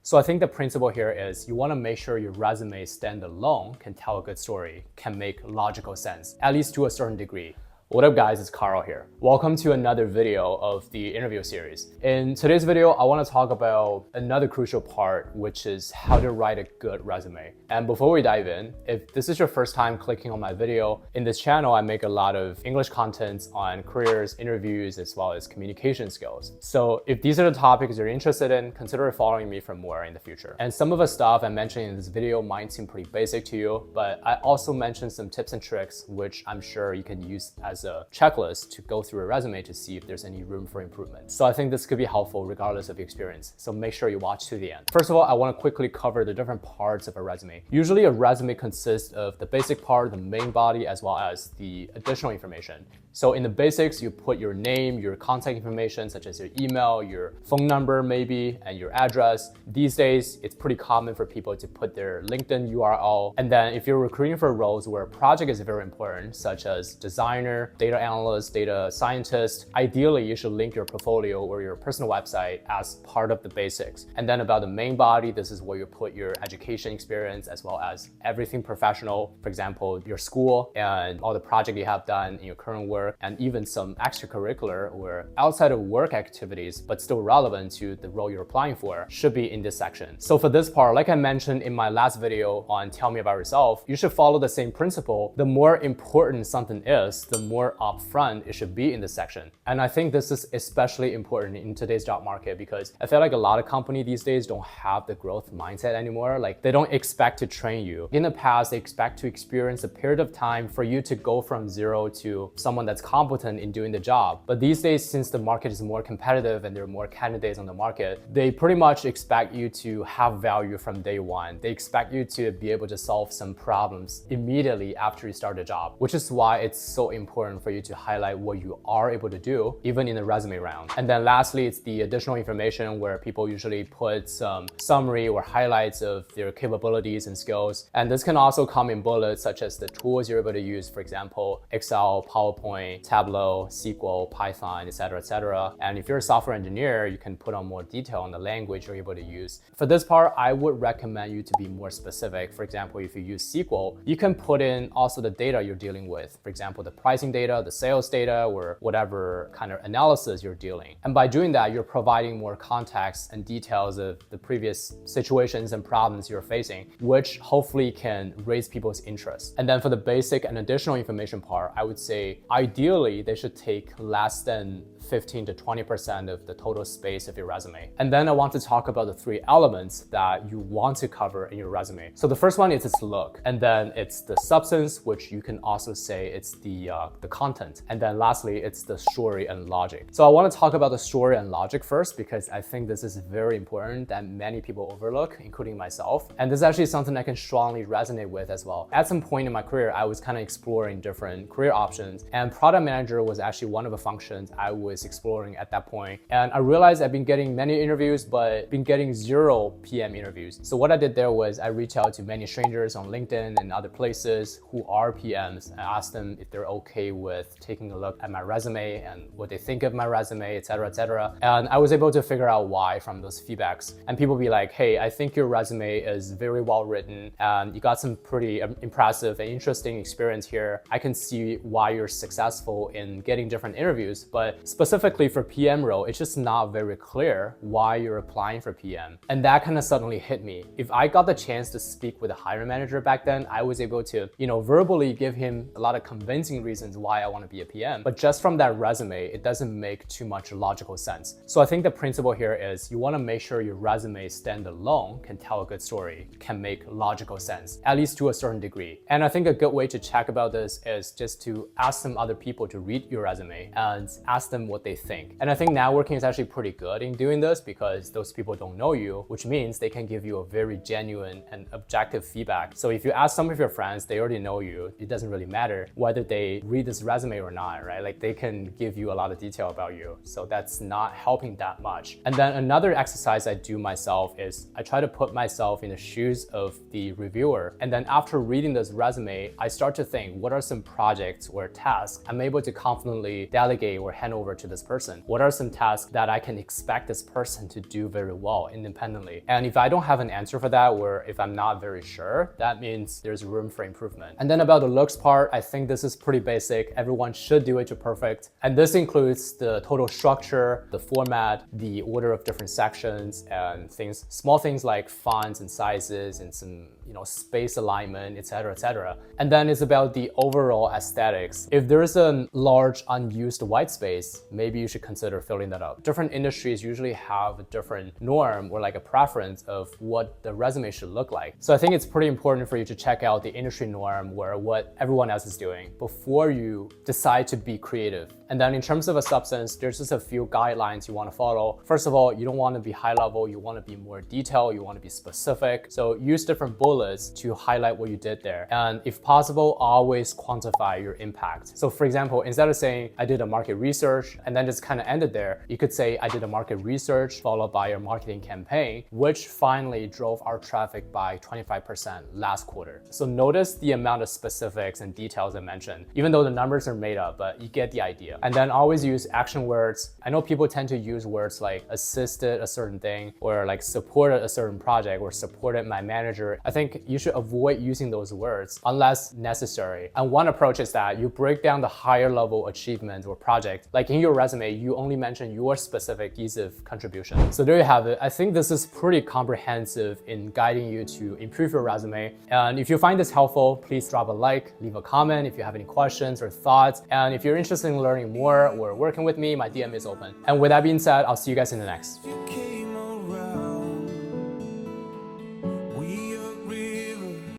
So I think the principle here is you want to make sure your resume standalone can tell a good story, can make logical sense, at least to a certain degree. What up guys, it's Carl here. Welcome to another video of the interview series. In today's video, I want to talk about another crucial part, which is how to write a good resume. And before we dive in, if this is your first time clicking on my video, in this channel, I make a lot of English content on careers, interviews, as well as communication skills. So if these are the topics you're interested in, consider following me for more in the future. And some of the stuff I'm mentioning in this video might seem pretty basic to you, but I also mentioned some tips and tricks, which I'm sure you can use as a checklist to go through a resume to see if there's any room for improvement. So I think this could be helpful regardless of your experience. So make sure you watch to the end. First of all, I want to quickly cover the different parts of a resume. Usually a resume consists of the basic part, the main body, as well as the additional information. So in the basics, you put your name, your contact information, such as your email, your phone number maybe, and your address. These days, it's pretty common for people to put their LinkedIn URL. And then if you're recruiting for roles where a project is very important, such as designer, data analyst, data scientist, ideally you should link your portfolio or your personal website as part of the basics. And then about the main body, this is where you put your education experience as well as everything professional, for example, your school and all the project you have done in your current work, and even some extracurricular or outside of work activities, but still relevant to the role you're applying for, should be in this section. So for this part, like I mentioned in my last video on Tell Me About Yourself, you should follow the same principle. The more important something is, the more upfront it should be in this section. And I think this is especially important in today's job market because I feel like a lot of companies these days don't have the growth mindset anymore. Like they don't expect to train you. In the past, they expect to experience a period of time for you to go from zero to someone that's competent in doing the job. But these days, since the market is more competitive and there are more candidates on the market, they pretty much expect you to have value from day one. They expect you to be able to solve some problems immediately after you start the job, which is why it's so important for you to highlight what you are able to do, even in the resume round. And then lastly, it's the additional information where people usually put some summary or highlights of their capabilities and skills. And this can also come in bullets, such as the tools you're able to use, for example, Excel, PowerPoint, Tableau, SQL, Python, etc., etc. And if you're a software engineer, you can put on more detail on the language you're able to use. For this part, I would recommend you to be more specific. For example, if you use SQL, you can put in also the data you're dealing with. For example, the pricing data, the sales data, or whatever kind of analysis you're dealing. And by doing that, you're providing more context and details of the previous situations and problems you're facing, which hopefully can raise people's interest. And then for the basic and additional information part, I would say ideally they should take less than 15 to 20% of the total space of your resume. And then I want to talk about the three elements that you want to cover in your resume. So the first one is its look, and then it's the substance, which you can also say it's the content. And then lastly, it's the story and logic. So I want to talk about the story and logic first, because I think this is very important that many people overlook, including myself. And this is actually something I can strongly resonate with as well. At some point in my career, I was kind of exploring different career options, and product manager was actually one of the functions I was exploring at that point. And I realized I've been getting many interviews, but been getting 0 PM interviews. So what I did there was I reached out to many strangers on LinkedIn and other places who are PMs and asked them if they're okay with taking a look at my resume and what they think of my resume, etc., etc. And I was able to figure out why from those feedbacks. And people be like, hey, I think your resume is very well written and you got some pretty impressive and interesting experience here. I can see why you're successful in getting different interviews, but specifically for PM role, it's just not very clear why you're applying for PM. And that kind of suddenly hit me. If I got the chance to speak with a hiring manager back then, I was able to, verbally give him a lot of convincing reasons why I want to be a PM. But just from that resume, it doesn't make too much logical sense. So I think the principle here is you want to make sure your resume standalone can tell a good story, can make logical sense, at least to a certain degree. And I think a good way to check about this is just to ask some other people to read your resume and ask them what they think. And I think networking is actually pretty good in doing this because those people don't know you, which means they can give you a very genuine and objective feedback. So if you ask some of your friends, they already know you. It doesn't really matter whether they read this resume or not, right? Like they can give you a lot of detail about you. So that's not helping that much. And then another exercise I do myself is I try to put myself in the shoes of the reviewer. And then after reading this resume, I start to think, what are some projects or tasks I'm able to confidently delegate or hand over forward to this person? What are some tasks that I can expect this person to do very well independently? And if I don't have an answer for that, or if I'm not very sure, that means there's room for improvement. And then about the looks part, I think this is pretty basic. Everyone should do it to perfect. And this includes the total structure, the format, the order of different sections, and things, small things like fonts and sizes and some, space alignment, etc., etc. And then it's about the overall aesthetics. If there's a large unused white space, maybe you should consider filling that up. Different industries usually have a different norm or like a preference of what the resume should look like. So I think it's pretty important for you to check out the industry norm or what everyone else is doing before you decide to be creative. And then in terms of a substance, there's just a few guidelines you want to follow. First of all, you don't want to be high level, you want to be more detailed, you want to be specific. So use different bullets to highlight what you did there. And if possible, always quantify your impact. So for example, instead of saying I did a market research and then just kind of ended there, you could say I did a market research followed by a marketing campaign, which finally drove our traffic by 25% last quarter. So notice the amount of specifics and details I mentioned, even though the numbers are made up, but you get the idea. And then always use action words. I know people tend to use words like assisted a certain thing or like supported a certain project or supported my manager. I think you should avoid using those words unless necessary. And one approach is that you break down the higher level achievement or project. Like in your resume, you only mention your specific piece of contribution. So there you have it. I think this is pretty comprehensive in guiding you to improve your resume. And if you find this helpful, please drop a like, leave a comment if you have any questions or thoughts. And if you're interested in learning more or working with me, my DM is open. And with that being said, I'll see you guys in the next.